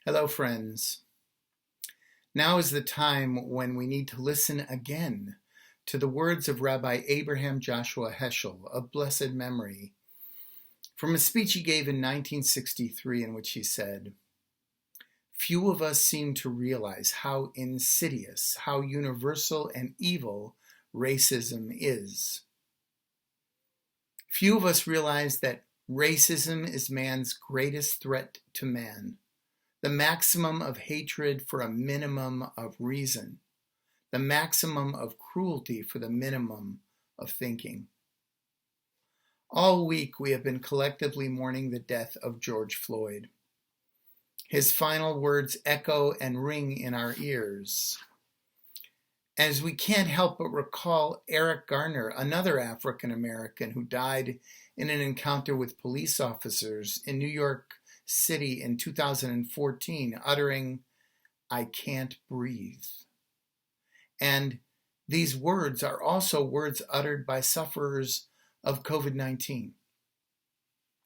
Hello, friends. Now is the time when we need to listen again to the words of Rabbi Abraham Joshua Heschel of blessed memory from a speech he gave in 1963 in which he said, "Few of us seem to realize how insidious, how universal and evil racism is. Few of us realize that racism is man's greatest threat to man. The maximum of hatred for a minimum of reason, the maximum of cruelty for the minimum of thinking." All week we have been collectively mourning the death of George Floyd. His final words echo and ring in our ears, as we can't help but recall Eric Garner, another African American who died in an encounter with police officers in New York City in 2014, uttering, "I can't breathe." And these words are also words uttered by sufferers of COVID-19.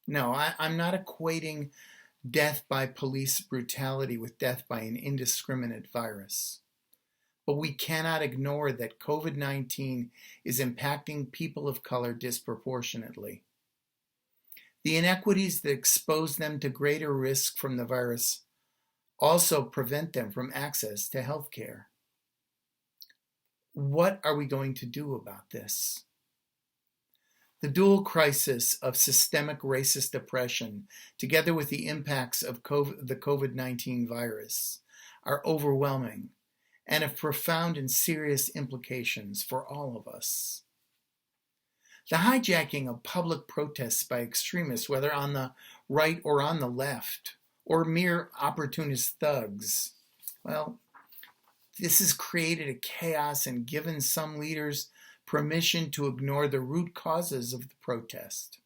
No, I'm not equating death by police brutality with death by an indiscriminate virus. But we cannot ignore that COVID-19 is impacting people of color disproportionately. The inequities that expose them to greater risk from the virus also prevent them from access to health care. What are we going to do about this? The dual crisis of systemic racist oppression, together with the impacts of the COVID-19 virus, are overwhelming and have profound and serious implications for all of us. The hijacking of public protests by extremists, whether on the right or on the left, or mere opportunist thugs, well, this has created a chaos and given some leaders permission to ignore the root causes of the protest.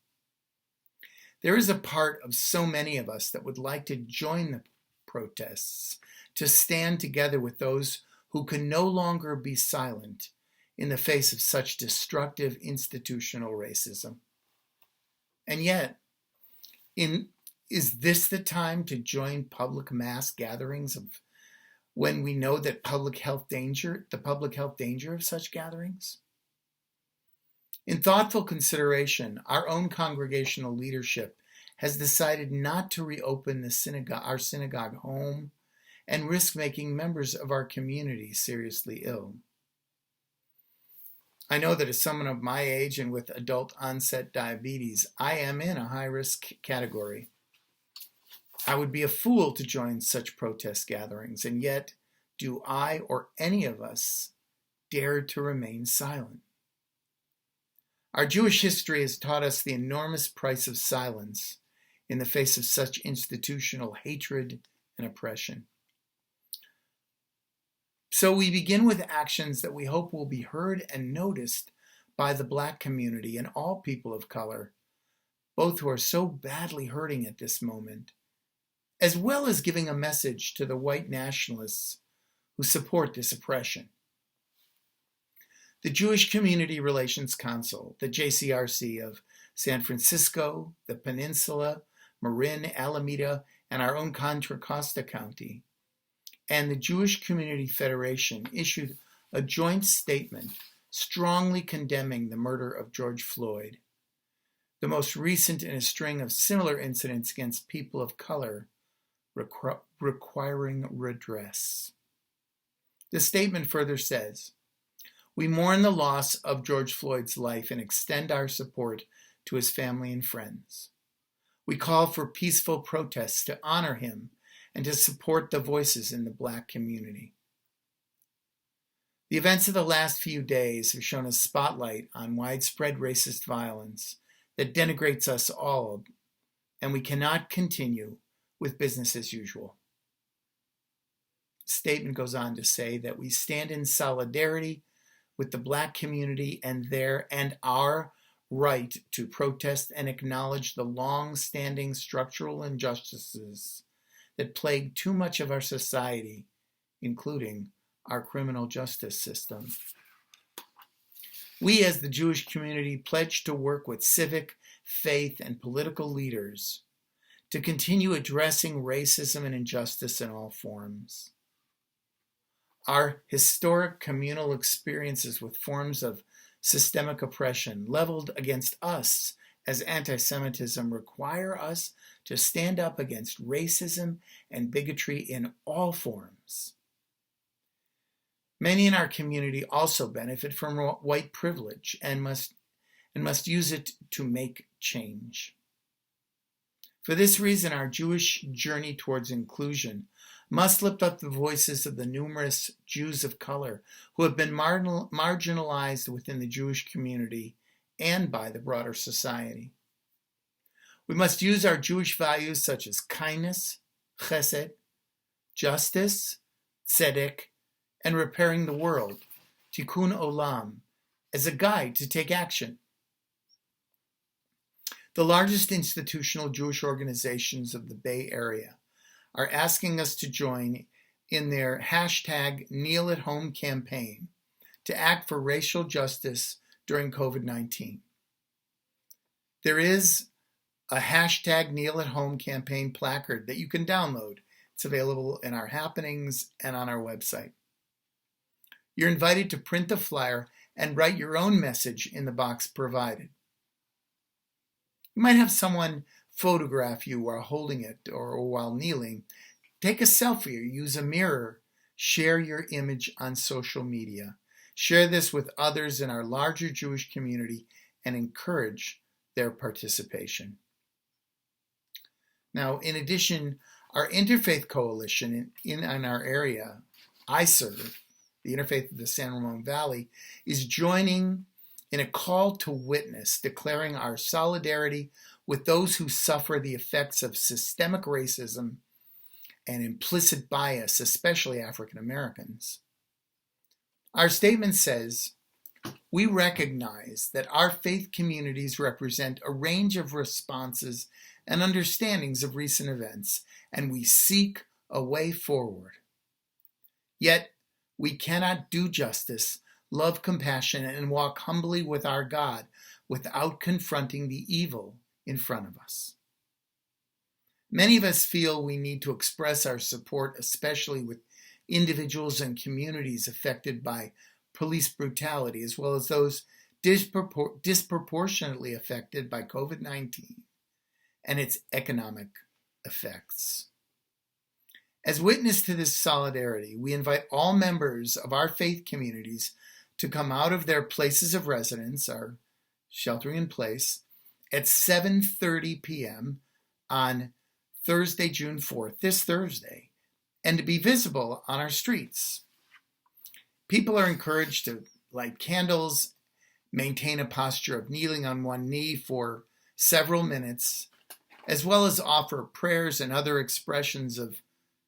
There is a part of so many of us that would like to join the protests, to stand together with those who can no longer be silent in the face of such destructive institutional racism. And yet, is this the time to join public mass gatherings when we know that the public health danger of such gatherings? In thoughtful consideration, our own congregational leadership has decided not to reopen our synagogue home and risk making members of our community seriously ill. I know that as someone of my age and with adult onset diabetes, I am in a high-risk category. I would be a fool to join such protest gatherings, and yet do I or any of us dare to remain silent? Our Jewish history has taught us the enormous price of silence in the face of such institutional hatred and oppression. So we begin with actions that we hope will be heard and noticed by the Black community and all people of color, both who are so badly hurting at this moment, as well as giving a message to the white nationalists who support this oppression. The Jewish Community Relations Council, the JCRC of San Francisco, the Peninsula, Marin, Alameda, and our own Contra Costa County, and the Jewish Community Federation issued a joint statement strongly condemning the murder of George Floyd, the most recent in a string of similar incidents against people of color requiring redress. The statement further says, "We mourn the loss of George Floyd's life and extend our support to his family and friends. We call for peaceful protests to honor him and to support the voices in the Black community." The events of the last few days have shown a spotlight on widespread racist violence that denigrates us all, and we cannot continue with business as usual. The statement goes on to say that we stand in solidarity with the Black community and our right to protest and acknowledge the long-standing structural injustices that plague too much of our society, including our criminal justice system. We, as the Jewish community, pledge to work with civic, faith, and political leaders to continue addressing racism and injustice in all forms. Our historic communal experiences with forms of systemic oppression leveled against us as anti-Semitism require us to stand up against racism and bigotry in all forms. Many in our community also benefit from white privilege and must use it to make change. For this reason, our Jewish journey towards inclusion must lift up the voices of the numerous Jews of color who have been marginalized within the Jewish community and by the broader society. We must use our Jewish values such as kindness, chesed, justice, tzedek, and repairing the world, tikkun olam, as a guide to take action. The largest institutional Jewish organizations of the Bay Area are asking us to join in their #KneelAtHome campaign to act for racial justice during COVID-19. There is a #KneelAtHome campaign placard that you can download. It's available in our happenings and on our website. You're invited to print the flyer and write your own message in the box provided. You might have someone photograph you while holding it or while kneeling. Take a selfie or use a mirror. Share your image on social media. Share this with others in our larger Jewish community and encourage their participation. Now, in addition, our interfaith coalition in our area, I serve, the Interfaith of the San Ramon Valley, is joining in a call to witness, declaring our solidarity with those who suffer the effects of systemic racism and implicit bias, especially African Americans. Our statement says, we recognize that our faith communities represent a range of responses and understandings of recent events, and we seek a way forward. Yet, we cannot do justice, love compassion, and walk humbly with our God without confronting the evil in front of us. Many of us feel we need to express our support, especially with individuals and communities affected by police brutality, as well as those disproportionately affected by COVID-19 and its economic effects. As witness to this solidarity, we invite all members of our faith communities to come out of their places of residence, our sheltering in place, at 7:30 p.m. on Thursday, June 4th, this Thursday, and to be visible on our streets. People are encouraged to light candles, maintain a posture of kneeling on one knee for several minutes, as well as offer prayers and other expressions of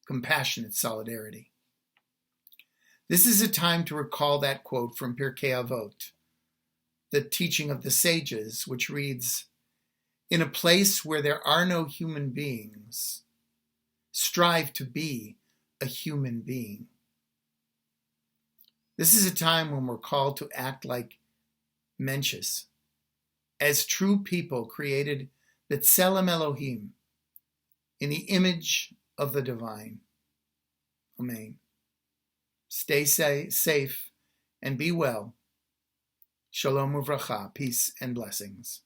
compassionate solidarity. This is a time to recall that quote from Pirkei Avot, the teaching of the sages, which reads, "In a place where there are no human beings, strive to be a human being." This is a time when we're called to act like mensches, as true people created b'tselem Elohim, in the image of the divine. Amen. Stay safe and be well. Shalom uvracha, peace and blessings.